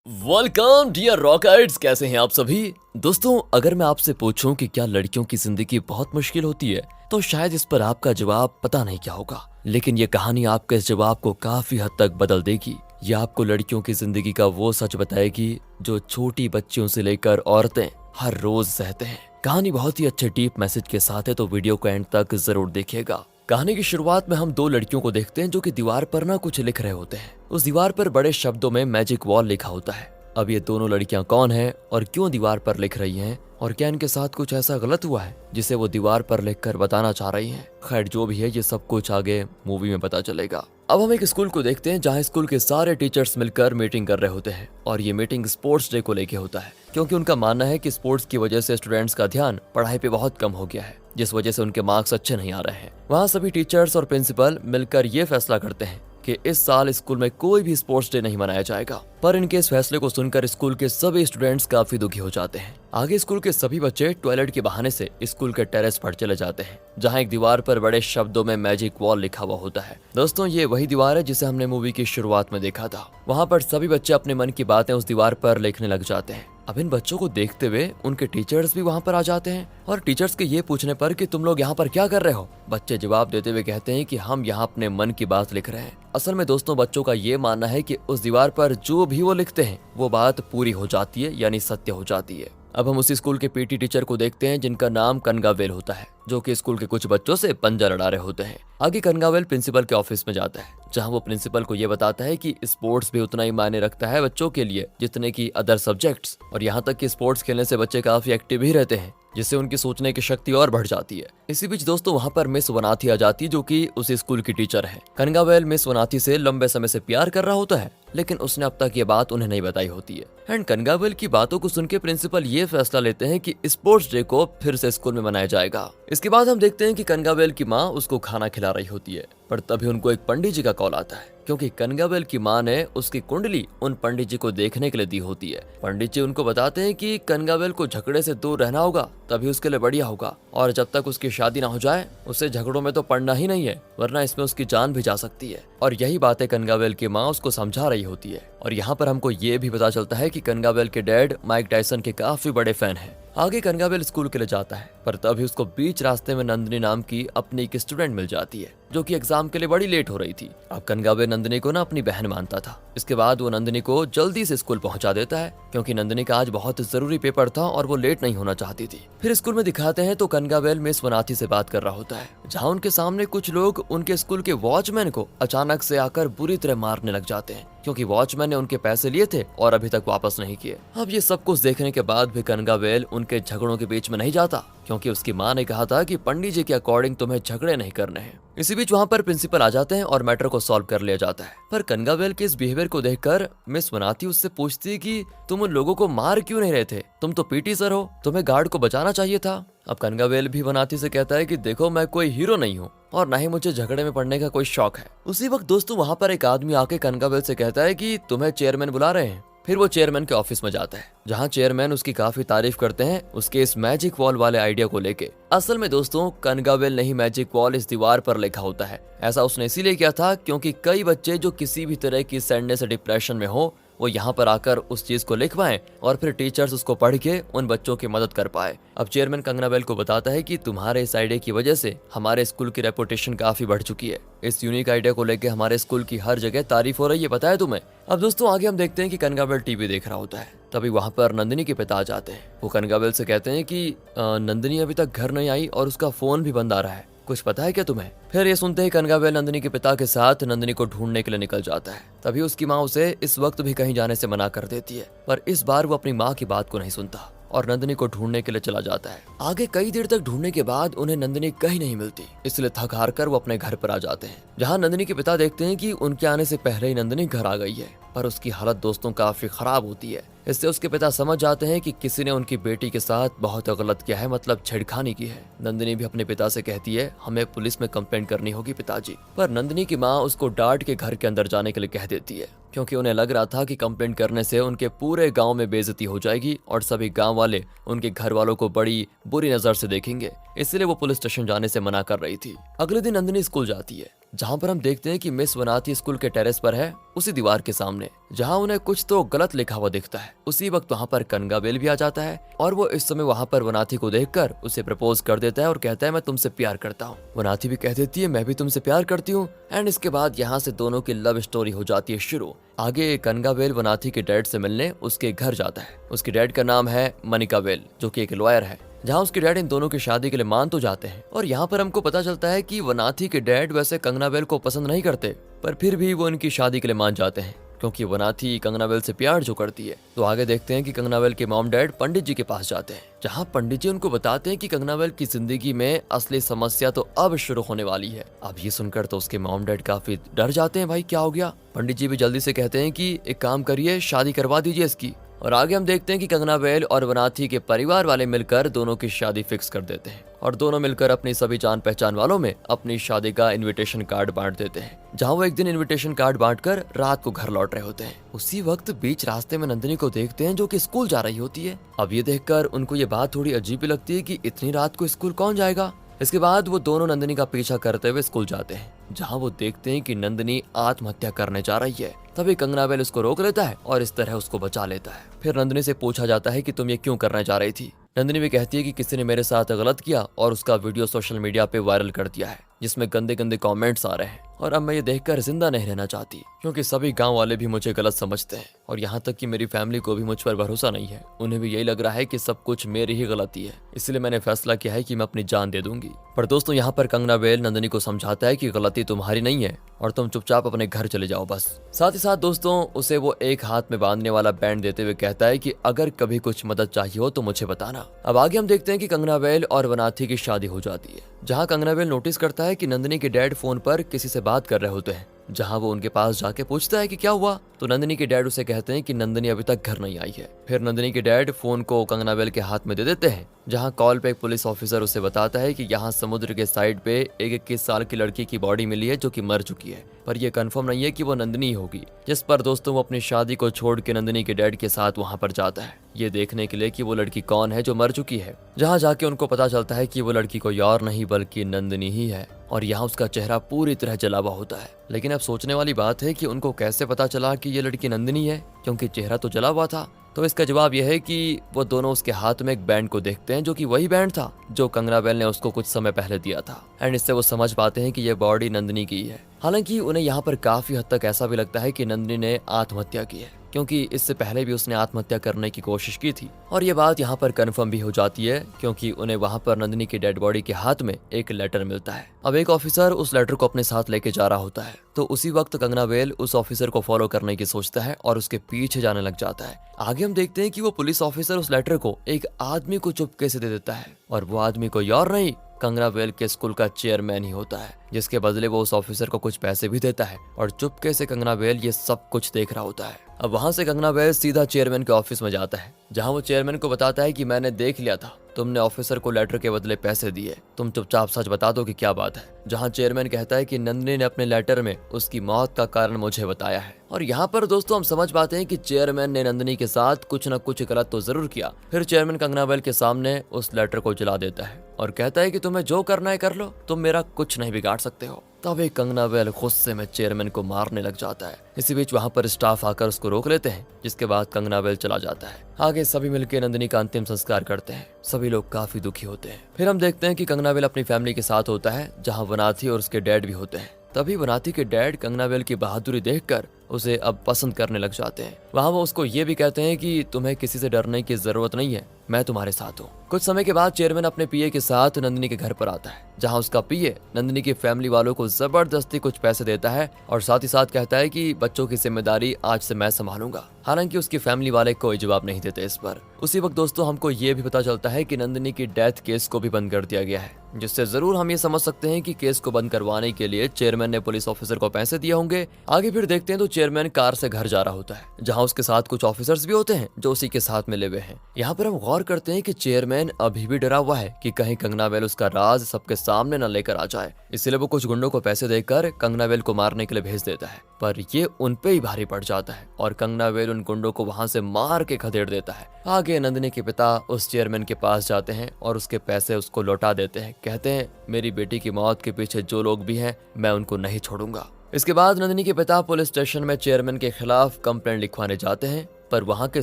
Welcome dear रॉकर्ट्स, कैसे हैं आप सभी दोस्तों। अगर मैं आपसे पूछूं कि क्या लड़कियों की जिंदगी बहुत मुश्किल होती है तो शायद इस पर आपका जवाब पता नहीं क्या होगा, लेकिन ये कहानी आपके इस जवाब को काफी हद तक बदल देगी। ये आपको लड़कियों की जिंदगी का वो सच बताएगी जो छोटी बच्चियों से लेकर औरतें हर रोज सहते हैं। कहानी बहुत ही अच्छे डीप मैसेज के साथ है, तो वीडियो को एंड तक जरूर देखिएगा। कहानी की शुरुआत में हम दो लड़कियों को देखते हैं जो कि दीवार पर ना कुछ लिख रहे होते हैं। उस दीवार पर बड़े शब्दों में मैजिक वॉल लिखा होता है। अब ये दोनों लड़कियां कौन हैं और क्यों दीवार पर लिख रही हैं, और क्या इनके साथ कुछ ऐसा गलत हुआ है जिसे वो दीवार पर लिखकर बताना चाह रही हैं। खैर जो भी है, ये सब कुछ आगे मूवी में पता चलेगा। अब हम एक स्कूल को देखते हैं जहाँ स्कूल के सारे टीचर्स मिलकर मीटिंग कर रहे होते हैं, और ये मीटिंग स्पोर्ट्स डे को लेके होता है, क्योंकि उनका मानना है कि स्पोर्ट्स की वजह से स्टूडेंट्स का ध्यान पढ़ाई पे बहुत कम हो गया है, जिस वजह से उनके मार्क्स अच्छे नहीं आ रहे हैं। वहाँ सभी टीचर्स और प्रिंसिपल मिलकर ये फैसला करते हैं कि इस साल स्कूल में कोई भी स्पोर्ट्स डे नहीं मनाया जाएगा। पर इनके इस फैसले को सुनकर स्कूल के सभी स्टूडेंट्स काफी दुखी हो जाते हैं। आगे स्कूल के सभी बच्चे टॉयलेट के बहाने से स्कूल के टेरेस पर चले जाते हैं, जहां एक दीवार पर बड़े शब्दों में मैजिक वॉल लिखा हुआ होता है। दोस्तों, ये वही दीवार है जिसे हमने मूवी की शुरुआत में देखा था। वहाँ पर सभी बच्चे अपने मन की बातें उस दीवार पर लिखने लग जाते हैं। अब इन बच्चों को देखते हुए उनके टीचर्स भी वहाँ पर आ जाते हैं, और टीचर्स के ये पूछने पर कि तुम लोग यहाँ पर क्या कर रहे हो, बच्चे जवाब देते हुए कहते हैं कि हम यहाँ अपने मन की बात लिख रहे हैं। असल में दोस्तों, बच्चों का ये मानना है कि उस दीवार पर जो भी वो लिखते हैं वो बात पूरी हो जाती है, यानी सत्य हो जाती है। अब हम उसी स्कूल के पीटी टीचर को देखते हैं जिनका नाम कनगावेल होता है, जो कि स्कूल के कुछ बच्चों से पंजा लड़ा रहे होते हैं। आगे कनगावेल प्रिंसिपल के ऑफिस में जाता है, जहां वो प्रिंसिपल को ये बताता है कि स्पोर्ट्स भी उतना ही मायने रखता है बच्चों के लिए जितने की अदर सब्जेक्ट्स, और यहाँ तक कि स्पोर्ट्स खेलने से बच्चे काफी एक्टिव ही रहते हैं, जिससे उनकी सोचने की शक्ति और बढ़ जाती है। इसी बीच दोस्तों, वहाँ पर मिस वनाथी आ जाती, जो कि उसी स्कूल की टीचर है। कनगावेल मिस वनाथी से लंबे समय से प्यार कर रहा होता है, लेकिन उसने अब तक ये बात उन्हें नहीं बताई होती है। एंड कनगावेल की बातों को सुन के प्रिंसिपल ये फैसला लेते हैं कि स्पोर्ट्स डे को फिर से स्कूल में मनाया जाएगा। इसके बाद हम देखते हैं कि कनगावेल की माँ उसको खाना खिला रही होती है, पर तभी उनको एक पंडित जी का कॉल आता है, क्योंकि कनगावेल की माँ ने उसकी कुंडली उन पंडित जी को देखने के लिए दी होती है। पंडित जी उनको बताते हैं कि कनगावेल को झगड़े से दूर रहना होगा, तभी उसके लिए बढ़िया होगा, और जब तक उसकी शादी ना हो जाए उसे झगड़ों में तो पड़ना ही नहीं है, वरना इसमें उसकी जान भी जा सकती है। और यही बातें कनगावेल की माँ उसको समझा रही होती है। और यहाँ पर हमको ये भी पता चलता है कि कनगावेल के डैड माइक टायसन के काफी बड़े फैन हैं। आगे कनगावेल स्कूल के लिए जाता है, पर तभी उसको बीच रास्ते में नंदिनी नाम की अपनी एक स्टूडेंट मिल जाती है, जो कि एग्जाम के लिए बड़ी लेट हो रही थी। अब कनगावेल नंदिनी को ना अपनी बहन मानता था। इसके बाद वो नंदिनी को जल्दी से स्कूल पहुंचा देता है, क्योंकि नंदिनी का आज बहुत जरूरी पेपर था और वो लेट नहीं होना चाहती थी। फिर स्कूल में दिखाते हैं तो कनगावेल मिस वनाथी से बात कर रहा होता है, जहाँ उनके सामने कुछ लोग उनके स्कूल के वॉचमैन को अचानक से आकर बुरी तरह मारने लग जाते हैं, क्योंकि वॉचमैन ने उनके पैसे लिए थे और अभी तक वापस नहीं किए। अब ये सब कुछ देखने के बाद भी कनगावेल उनके झगड़ों के बीच में नहीं जाता, क्योंकि उसकी माँ ने कहा था कि पंडित जी के अकॉर्डिंग तुम्हें झगड़े नहीं करने हैं। इसी बीच वहाँ पर प्रिंसिपल आ जाते हैं और मैटर को सॉल्व कर लिया जाता है। पर कनगावेल के इस बिहेवियर को देखकर मिस वनाथी उससे पूछती है कि तुम उन लोगों को मार क्यों नहीं रहे थे, तुम तो पीटी सर हो, तुम्हें गार्ड को बचाना चाहिए था। अब कनगावेल भी वनाथी से कहता है कि देखो, मैं कोई हीरो नहीं हूँ और ना ही मुझे झगड़े में पड़ने का कोई शौक है। उसी वक्त दोस्तों, वहाँ पर एक आदमी आके कनगावेल से कहता है कि तुम्हें चेयरमैन बुला रहे हैं। फिर वो चेयरमैन के ऑफिस में जाता है, जहाँ चेयरमैन उसकी काफी तारीफ करते हैं उसके इस मैजिक वॉल वाले आइडिया को लेके। असल में दोस्तों, कनगावेल ने ही मैजिक वॉल इस दीवार पर लिखा होता है। ऐसा उसने इसीलिए किया था क्योंकि कई बच्चे जो किसी भी तरह की सैडनेस या डिप्रेशन में हो, वो यहाँ पर आकर उस चीज को लिखवाएं और फिर टीचर्स उसको पढ़ के उन बच्चों की मदद कर पाए। अब चेयरमैन कनगावेल को बताता है कि तुम्हारे इस आइडिया की वजह से हमारे स्कूल की रेपुटेशन काफी बढ़ चुकी है। इस यूनिक आइडिया को लेकर हमारे स्कूल की हर जगह तारीफ हो रही है, बताया तुम्हें। अब दोस्तों, आगे हम देखते हैं कि कनगावेल टीवी देख रहा होता है। तभी वहाँ पर नंदिनी के पिता आ जाते हैं। वो कनगावेल से कहते हैं कि नंदिनी अभी तक घर नहीं आई और उसका फोन भी बंद आ रहा है, कुछ पता है क्या तुम्हें? फिर ये सुनते ही कनगावेल नंदिनी के पिता के साथ नंदिनी को ढूंढने के लिए निकल जाता है। तभी उसकी माँ उसे इस वक्त भी कहीं जाने से मना कर देती है, पर इस बार वो अपनी माँ की बात को नहीं सुनता और नंदिनी को ढूंढने के लिए चला जाता है। आगे कई देर तक ढूंढने के बाद उन्हें नंदिनी कहीं नहीं मिलती, इसलिए थक हार कर वो अपने घर पर आ जाते हैं, जहाँ नंदिनी के पिता देखते हैं कि उनके आने से पहले ही नंदिनी घर आ गई है। पर उसकी हालत दोस्तों काफी खराब होती है। इससे उसके पिता समझ जाते हैं कि किसी ने उनकी बेटी के साथ बहुत गलत किया है, मतलब छेड़खानी की है। नंदिनी भी अपने पिता से कहती है हमें पुलिस में कंप्लेंट करनी होगी पिताजी। पर नंदिनी की माँ उसको डांट के घर के अंदर जाने के लिए कह देती है, क्योंकि उन्हें लग रहा था कि कंप्लेंट करने से उनके पूरे गांव में बेइज्जती हो जाएगी और सभी गांव वाले उनके घर वालों को बड़ी बुरी नजर से देखेंगे, इसलिए वो पुलिस स्टेशन जाने से मना कर रही थी। अगले दिन नंदिनी स्कूल जाती है जहाँ पर हम देखते हैं कि मिस वनाथी स्कूल के टेरेस पर है, उसी दीवार के सामने, जहाँ उन्हें कुछ तो गलत लिखा हुआ दिखता है। उसी वक्त वहाँ पर कनगाबेल भी आ जाता है और वो इस समय वहाँ पर वनाथी को देखकर उसे प्रपोज कर देता है और कहता है मैं तुमसे प्यार करता हूँ। वनाथी भी कह देती है मैं भी तुमसे प्यार करती हूँ। एंड इसके बाद यहाँ से दोनों की लव स्टोरी हो जाती है शुरू। आगे कनगाबेल वनाथी के डैड से मिलने उसके घर जाता है। उसके डैड का नाम है मनिकाबेल, जो कि एक लॉयर है। जहाँ उसके डैड इन दोनों की शादी के लिए मान तो जाते हैं और यहाँ पर हमको पता चलता है कि वनाथी के डैड वैसे कंगनाबेल को पसंद नहीं करते, पर फिर भी वो इनकी शादी के लिए मान जाते हैं क्योंकि वनाथी कंगनाबेल से प्यार जो करती है। तो आगे देखते हैं कि कंगनाबेल के मॉम डैड पंडित जी के पास जाते हैं, जहाँ पंडित जी उनको बताते हैं कि कंगनाबेल की जिंदगी में असली समस्या तो अब शुरू होने वाली है। अब ये सुनकर तो उसके मॉम डैड काफी डर जाते हैं, भाई क्या हो गया। पंडित जी भी जल्दी से कहते हैं कि एक काम करिए, शादी करवा दीजिए इसकी। और आगे हम देखते हैं कि कंगनाबेल और वनाथी के परिवार वाले मिलकर दोनों की शादी फिक्स कर देते हैं और दोनों मिलकर अपनी सभी जान पहचान वालों में अपनी शादी का इनविटेशन कार्ड बांट देते हैं। जहां वो एक दिन इनविटेशन कार्ड बांटकर रात को घर लौट रहे होते हैं, उसी वक्त बीच रास्ते में नंदिनी को देखते हैं जो कि स्कूल जा रही होती है। अब ये देखकर उनको ये बात थोड़ी अजीब भी लगती है कि इतनी रात को स्कूल कौन जाएगा। इसके बाद वो दोनों नंदिनी का पीछा करते हुए स्कूल जाते हैं, जहां वो देखते हैं कि नंदिनी आत्महत्या करने जा रही है। तभी कंगनाबेल उसको रोक लेता है और इस तरह उसको बचा लेता है। फिर नंदिनी से पूछा जाता है कि तुम ये क्यों करने जा रही थी। नंदिनी भी कहती है कि किसी ने मेरे साथ गलत किया और उसका वीडियो सोशल मीडिया पे वायरल कर दिया है, जिसमें गंदे गंदे कमेंट्स आ रहे हैं और अब मैं ये देखकर जिंदा नहीं रहना चाहती, क्योंकि सभी गांव वाले भी मुझे गलत समझते हैं और यहाँ तक कि मेरी फैमिली को भी मुझ पर भरोसा नहीं है। उन्हें भी यही लग रहा है कि सब कुछ मेरी ही गलती है, इसलिए मैंने फैसला किया है कि मैं अपनी जान दे दूंगी। पर दोस्तों यहाँ पर कंगनाबेल नंदिनी को समझाता है कि गलती तुम्हारी नहीं है और तुम चुपचाप अपने घर चले जाओ बस। साथ ही साथ दोस्तों उसे वो एक हाथ में बांधने वाला बैंड देते हुए कहता है कि अगर कभी कुछ मदद चाहिए हो तो मुझे बताना। अब आगे हम देखते हैं कि कंगनाबेल और वनाथी की शादी हो जाती है, जहाँ कंगनाबेल नोटिस करता है कि नंदिनी के डैड फोन पर किसी से बात कर रहे होते हैं। जहाँ वो उनके पास जाके पूछता है कि क्या हुआ, तो नंदिनी के डैड उसे कहते हैं कि नंदिनी अभी तक घर नहीं आई है। फिर नंदिनी के डैड फोन को कंगनाबेल के हाथ में दे देते हैं, जहाँ कॉल पे एक पुलिस ऑफिसर उसे बताता है कि यहाँ समुद्र के साइड पे एक 21 साल की लड़की की बॉडी मिली है जो कि मर चुकी है, पर यह कंफर्म नहीं है कि वो नंदिनी होगी। जिस पर दोस्तों वो अपनी शादी को छोड़ के नंदिनी के डैड के साथ वहाँ पर जाता है, ये देखने के लिए कि वो लड़की कौन है जो मर चुकी है। जहाँ जाके उनको पता चलता है कि वो लड़की कोई और नहीं बल्कि नंदिनी ही है और यहाँ उसका चेहरा पूरी तरह जला हुआ होता है। लेकिन अब सोचने वाली बात है कि उनको कैसे पता चला कि ये लड़की नंदिनी है, क्योंकि चेहरा तो जला हुआ था। तो इसका जवाब यह है कि वो दोनों उसके हाथ में एक बैंड को देखते हैं, जो कि वही बैंड था जो कंगनाबेल ने उसको कुछ समय पहले दिया था। एंड इससे वो समझ पाते हैं कि ये बॉडी नंदिनी की है। हालांकि उन्हें यहाँ पर काफी हद तक ऐसा भी लगता है कि नंदिनी ने आत्महत्या की है, क्योंकि इससे पहले भी उसने आत्महत्या करने की कोशिश की थी। और ये बात यहाँ पर कंफर्म भी हो जाती है, क्योंकि उन्हें वहाँ पर नंदिनी की डेड बॉडी के हाथ में एक लेटर मिलता है। अब एक ऑफिसर उस लेटर को अपने साथ लेके जा रहा होता है, तो उसी वक्त कंगनाबेल उस ऑफिसर को फॉलो करने की सोचता है और उसके पीछे जाने लग जाता है। आगे हम देखते हैं कि वो पुलिस ऑफिसर उस लेटर को एक आदमी को चुपके से दे देता है और वो आदमी कोई और नहीं, कंगनाबेल के स्कूल का चेयरमैन ही होता है, जिसके बदले वो उस ऑफिसर को कुछ पैसे भी देता है और चुपके से कंगनाबेल ये सब कुछ देख रहा होता है। अब वहां से कंगनाबेल सीधा चेयरमैन के ऑफिस में जाता है, जहां वो चेयरमैन को बताता है कि मैंने देख लिया था, तुमने ऑफिसर को लेटर के बदले पैसे दिए, तुम चुपचाप सच बता दो कि क्या बात है। जहां चेयरमैन कहता है कि नंदिनी ने अपने लेटर में उसकी मौत का कारण मुझे बताया है। और यहाँ पर दोस्तों हम समझ पाते हैं कि चेयरमैन ने नंदिनी के साथ कुछ न कुछ गलत तो जरूर किया। फिर चेयरमैन कंगनाबेल के सामने उस लेटर को जला देता है और कहता है कि तुम्हें जो करना है कर लो, तुम मेरा कुछ नहीं बिगाड़ सकते हो। तभी कंगनाबेल गुस्से में चेयरमैन को मारने लग जाता है। इसी बीच वहाँ पर स्टाफ आकर उसको रोक लेते हैं, जिसके बाद कंगनाबेल चला जाता है। आगे सभी मिलकर नंदिनी का अंतिम संस्कार करते हैं। सभी लोग काफी दुखी होते हैं। फिर हम देखते हैं कि कंगनाबेल अपनी फैमिली के साथ होता है, जहाँ वनाथी और उसके डैड भी होते हैं। तभी वनाथी के डैड कंगनाबेल की बहादुरी देखकर उसे अब पसंद करने लग जाते हैं। वहाँ वो उसको ये भी कहते हैं कि तुम्हें किसी से डरने की जरूरत नहीं है, मैं तुम्हारे साथ हूँ। कुछ समय के बाद चेयरमैन अपने पीए के साथ नंदिनी के घर पर आता है, जहाँ उसका पीए नंदिनी की फैमिली वालों को जबरदस्ती कुछ पैसे देता है और साथ ही साथ कहता है कि बच्चों की जिम्मेदारी आज से मैं संभालूंगा। हालांकि उसकी फैमिली वाले कोई जवाब नहीं देते इस पर। उसी वक्त दोस्तों हमको ये भी पता चलता है कि नंदिनी की डेथ केस को भी बंद कर दिया गया है, जिससे जरूर हम ये समझ सकते हैं कि केस को बंद करवाने के लिए चेयरमैन ने पुलिस ऑफिसर को पैसे दिए होंगे। आगे फिर देखते हैं तो चेयरमैन कार से घर जा रहा होता है, जहाँ उसके साथ कुछ ऑफिसर्स भी होते हैं जो उसी के साथ मिले हुए हैं। यहाँ पर हम गौर करते हैं कि चेयरमैन अभी भी डरा हुआ है कि कहीं कंगनावेल उसका राज सबके सामने न लेकर आ जाए। इसलिए वो कुछ गुंडों को पैसे देकर कंगनावेल को मारने के लिए भेज देता है, पर ये उन पे ही भारी पड़ जाता है और कंगनावेल उन गुंडों को वहां से मार के खदेड़ देता है। आगे नंदिनी के पिता उस चेयरमैन के पास जाते हैं और उसके पैसे उसको लौटा देते हैं। कहते हैं मेरी बेटी की मौत के पीछे जो लोग भी हैं मैं उनको नहीं छोड़ूंगा। इसके बाद नंदिनी के पिता पुलिस स्टेशन में चेयरमैन के खिलाफ कंप्लेंट लिखवाने जाते हैं, पर वहां के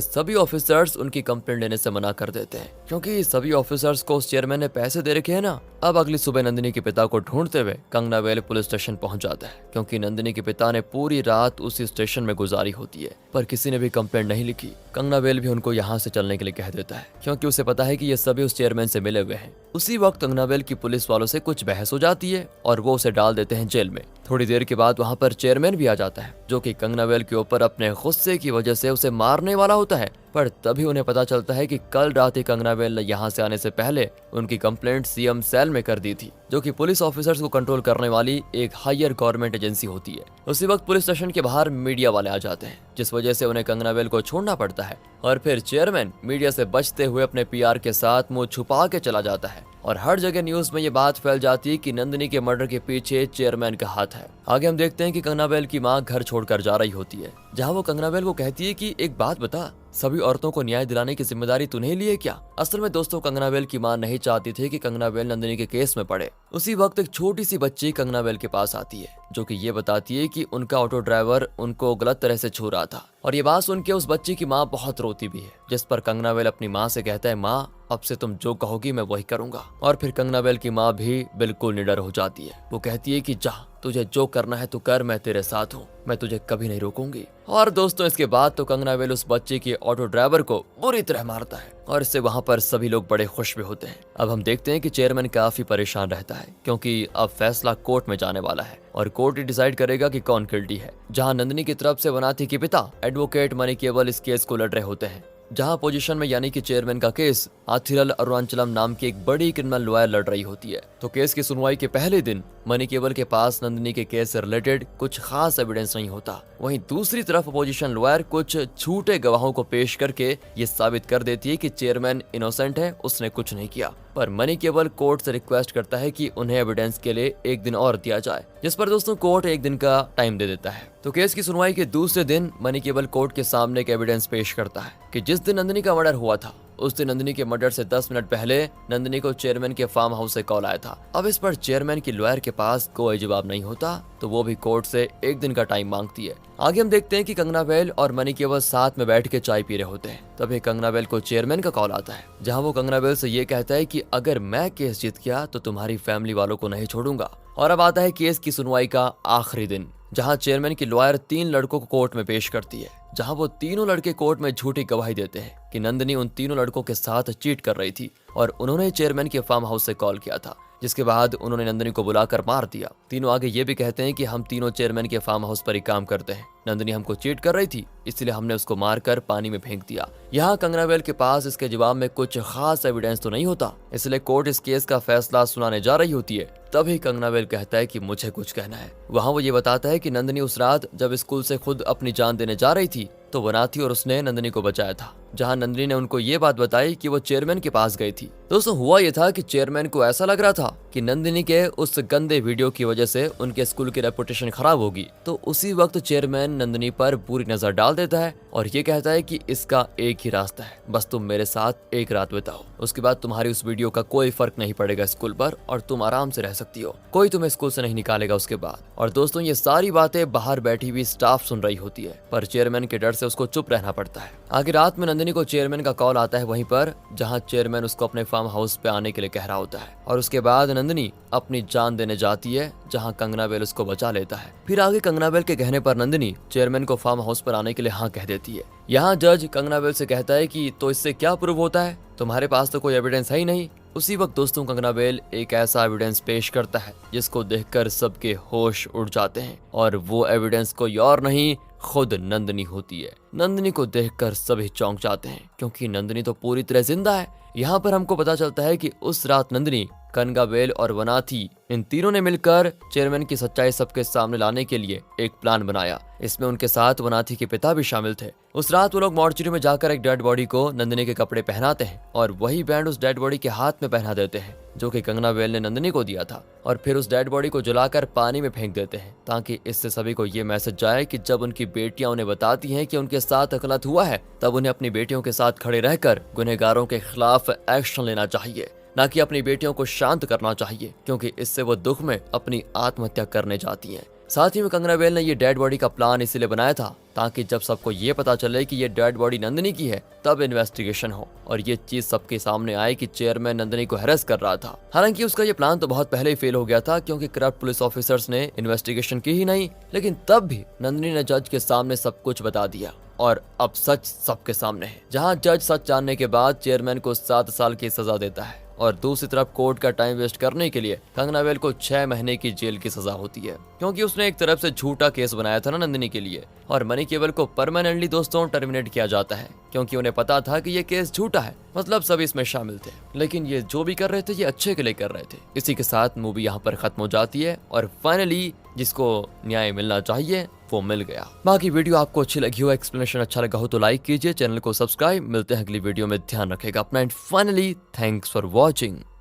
सभी ऑफिसर्स उनकी कंप्लेंट लेने से मना कर देते हैं क्योंकि सभी ऑफिसर्स को उस चेयरमैन ने पैसे दे रखे हैं ना। अब अगली सुबह नंदिनी के पिता को ढूंढते हुए कंगनावेल पुलिस स्टेशन पहुंच जाता है क्योंकि नंदिनी के पिता ने पूरी रात उसी स्टेशन में गुजारी होती है, पर किसी ने भी कंप्लेंट नहीं लिखी। कंगनावेल भी उनको यहाँ से चलने के लिए कह देता है क्योंकि उसे पता है कि ये सभी उस चेयरमैन से मिले हुए हैं। उसी वक्त कंगनावेल की पुलिस वालों से कुछ बहस हो जाती है और वो उसे डाल देते हैं जेल में। थोड़ी देर के बाद वहाँ पर चेयरमैन भी आ जाता है जो कि कंगनावेल के ऊपर अपने गुस्से की वजह से उसे मारने वाला होता है, पर तभी उन्हें पता चलता है कि कल रात ही कंगनावेल ने यहाँ से आने से पहले उनकी कंप्लेंट सीएम सेल में कर दी थी, जो कि पुलिस ऑफिसर्स को कंट्रोल करने वाली एक हायर गवर्नमेंट एजेंसी होती है। उसी वक्त पुलिस स्टेशन के बाहर मीडिया वाले आ जाते हैं जिस वजह से उन्हें कंगनावेल को छोड़ना पड़ता है और फिर चेयरमैन मीडिया से बचते हुए अपने पीआर के साथ मुंह छुपा के चला जाता है और हर जगह न्यूज में ये बात फैल जाती है कि नंदिनी के मर्डर के पीछे चेयरमैन का हाथ है। आगे हम देखते हैं कि कंगनावेल की मां घर छोड़कर जा रही होती है, जहां वो कंगनावेल को कहती है कि एक बात बता, सभी औरतों को न्याय दिलाने की जिम्मेदारी तूने ली है क्या? असल में दोस्तों कंगनावेल की मां नहीं चाहती थी कि कंगनावेल नंदिनी के केस में पड़े। उसी वक्त एक छोटी सी बच्ची कंगनावेल के पास आती है जो कि ये बताती है कि उनका ऑटो ड्राइवर उनको गलत तरह से छू रहा था और ये बात सुन के उस बच्ची की माँ बहुत रोती भी है, जिस पर कंगनावेल अपनी माँ से कहता है माँ अब से तुम जो कहोगी मैं वही करूंगा। और फिर कंगनावेल की माँ भी बिल्कुल निडर हो जाती है। वो कहती है कि जा तुझे जो करना है तू कर, मैं तेरे साथ हूँ, मैं तुझे कभी नहीं रोकूंगी। और दोस्तों इसके बाद तो कंगनावेल उस बच्चे के ऑटो ड्राइवर को बुरी तरह मारता है और इससे वहां पर सभी लोग बड़े खुश भी होते हैं। अब हम देखते हैं कि चेयरमैन काफी परेशान रहता है क्योंकि अब फैसला कोर्ट में जाने वाला है और कोर्ट ही डिसाइड करेगा कि कौन गिल्टी है। जहां नंदिनी की तरफ से वनाथी के पिता एडवोकेट मनी केवल इस केस को लड़ रहे होते हैं, जहां पोजीशन में यानी कि चेयरमैन का केस आथिरल अरुणाचलम नाम की एक बड़ी क्रिमिनल लॉयर लड़ रही होती है। तो केस की सुनवाई के पहले दिन मनी केवल के पास नंदिनी के केस से रिलेटेड कुछ खास एविडेंस नहीं होता। वहीं दूसरी तरफ अपोजिशन लॉयर कुछ झूठे गवाहों को पेश करके ये साबित कर देती है कि चेयरमैन इनोसेंट है, उसने कुछ नहीं किया। पर मनी केवल कोर्ट से रिक्वेस्ट करता है कि उन्हें एविडेंस के लिए एक दिन और दिया जाए, जिस पर दोस्तों कोर्ट एक दिन का टाइम दे देता है। तो केस की सुनवाई के दूसरे दिन मनी केवल कोर्ट के सामने एक एविडेंस पेश करता है कि जिस दिन नंदिनी का मर्डर हुआ था उस दिन नंदिनी के मर्डर से 10 मिनट पहले नंदिनी को चेयरमैन के फार्म हाउस से कॉल आया था। अब इस पर चेयरमैन की लॉयर के पास कोई जवाब नहीं होता, तो वो भी कोर्ट से एक दिन का टाइम मांगती है। आगे हम देखते हैं कि कंगनावेल और मनी केवल साथ में बैठ के चाय पी रहे होते हैं। तभी कंगनावेल को चेयरमैन का कॉल आता है, जहां वो कंगनावेल से ये कहता है कि अगर मैं केस जीत गया तो तुम्हारी फैमिली वालों को नहीं छोड़ूंगा। और अब आता है केस की सुनवाई का आखिरी दिन, जहां चेयरमैन की लॉयर 3 लड़कों को कोर्ट में पेश करती है, जहां वो तीनों लड़के कोर्ट में झूठी गवाही देते हैं कि नंदिनी उन तीनों लड़कों के साथ चीट कर रही थी और उन्होंने चेयरमैन के फार्म हाउस से कॉल किया था, जिसके बाद उन्होंने नंदिनी को बुलाकर मार दिया। तीनों आगे ये भी कहते हैं कि हम तीनों चेयरमैन के फार्म हाउस पर ही काम करते हैं, नंदिनी हमको चीट कर रही थी इसलिए हमने उसको मारकर पानी में फेंक दिया। यहाँ कंगनावेल के पास इसके जवाब में कुछ खास एविडेंस तो नहीं होता, इसलिए कोर्ट इस केस का फैसला सुनाने जा रही होती है। तभी कंगनावेल कहता है कि मुझे कुछ कहना है। वहाँ वो ये बताता है कि नंदिनी उस रात जब स्कूल से खुद अपनी जान देने जा रही थी तो वनाथी और उसने नंदिनी को बचाया था, जहां नंदिनी ने उनको ये बात बताई कि वो चेयरमैन के पास गई थी। दोस्तों हुआ ये था कि चेयरमैन को ऐसा लग रहा था कि नंदिनी के उस गंदे वीडियो की वजह से उनके स्कूल की रेपुटेशन खराब होगी, तो उसी वक्त चेयरमैन नंदिनी पर बुरी नजर डाल देता है और ये कहता है कि इसका एक ही रास्ता है, बस तुम मेरे साथ एक रात बिताओ, उसके बाद तुम्हारी उस वीडियो का कोई फर्क नहीं पड़ेगा स्कूल पर और तुम आराम से रह सकती हो, कोई तुम्हें स्कूल से नहीं निकालेगा उसके बाद। और दोस्तों ये सारी बातें बाहर बैठी हुई स्टाफ सुन रही होती है, पर चेयरमैन के डर से उसको चुप रहना पड़ता है। आगे रात में नंदिनी को चेयरमैन का कॉल आता है वहीं पर, जहां चेयरमैन उसको अपने फार्म हाउस पे आने के लिए कह रहा होता है और उसके बाद नंदिनी अपनी जान देने जाती है, जहां कंगनावेल उसको बचा लेता है। फिर आगे कंगनावेल के कहने पर नंदिनी चेयरमैन को फार्म हाउस पर आने के लिए हाँ कह देती है। यहाँ जज कंगनावेल से कहता है कि तो इससे क्या प्रूव होता है, तुम्हारे पास तो कोई एविडेंस है ही नहीं। उसी वक्त दोस्तों कंगनावेल एक ऐसा एविडेंस पेश करता है जिसको देखकर सबके होश उड़ जाते हैं और वो एविडेंस कोई और नहीं खुद नंदिनी होती है। नंदिनी को देखकर सभी चौंक जाते हैं क्योंकि नंदिनी तो पूरी तरह जिंदा है। यहाँ पर हमको पता चलता है कि उस रात नंदिनी कनगावेल और वनाथी, इन तीनों ने मिलकर चेयरमैन की सच्चाई सबके सामने लाने के लिए एक प्लान बनाया। इसमें उनके साथ वनाथी के पिता भी शामिल थे। उस रात वो लोग मॉर्चरी में जाकर एक डेड बॉडी को नंदिनी के कपड़े पहनाते हैं और वही बैंड उस डेड बॉडी के हाथ में पहना देते हैं जो कि कंगनावेल ने नंदिनी को दिया था, और फिर उस डेड बॉडी को जलाकर पानी में फेंक देते हैं ताकि इससे सभी को ये मैसेज जाए कि जब उनकी बेटियां उन्हें बताती हैं कि उनके साथ गलत हुआ है, तब उन्हें अपनी बेटियों के साथ खड़े रहकर गुनहगारों के खिलाफ एक्शन लेना चाहिए, ना कि अपनी बेटियों को शांत करना चाहिए, क्योंकि इससे वो दुख में अपनी आत्महत्या करने जाती हैं। साथ ही में कंगनावेल ने ये डेड बॉडी का प्लान इसीलिए बनाया था ताकि जब सबको ये पता चले कि ये डेड बॉडी नंदिनी की है तब इन्वेस्टिगेशन हो और ये चीज सबके सामने आए कि चेयरमैन नंदिनी को हैरेस कर रहा था। हालांकि उसका ये प्लान तो बहुत पहले ही फेल हो गया था, क्योंकि करप्ट पुलिस ऑफिसर्स ने इन्वेस्टिगेशन की ही नहीं, लेकिन तब भी नंदिनी ने जज के सामने सब कुछ बता दिया और अब सच सबके सामने है। जहां जज सच जानने के बाद चेयरमैन को 7 साल की सजा देता है और दूसरी तरफ कोर्ट का टाइम वेस्ट करने के लिए कंगनावेल को 6 महीने की जेल की सजा होती है, क्योंकि उसने एक तरफ से झूठा केस बनाया था ना नंदिनी के लिए। और मनी केवल को परमानेंटली दोस्तों टर्मिनेट किया जाता है, क्योंकि उन्हें पता था कि ये केस झूठा है, मतलब सभी इसमें शामिल थे, लेकिन ये जो भी कर रहे थे ये अच्छे के लिए कर रहे थे। इसी के साथ मूवी यहाँ पर खत्म हो जाती है और फाइनली जिसको न्याय मिलना चाहिए वो मिल गया। बाकी वीडियो आपको अच्छी लगी हो, एक्सप्लेनेशन अच्छा लगा हो तो लाइक कीजिए, चैनल को सब्सक्राइब। मिलते हैं अगली वीडियो में, ध्यान रखेगा अपना and finally thanks for watching.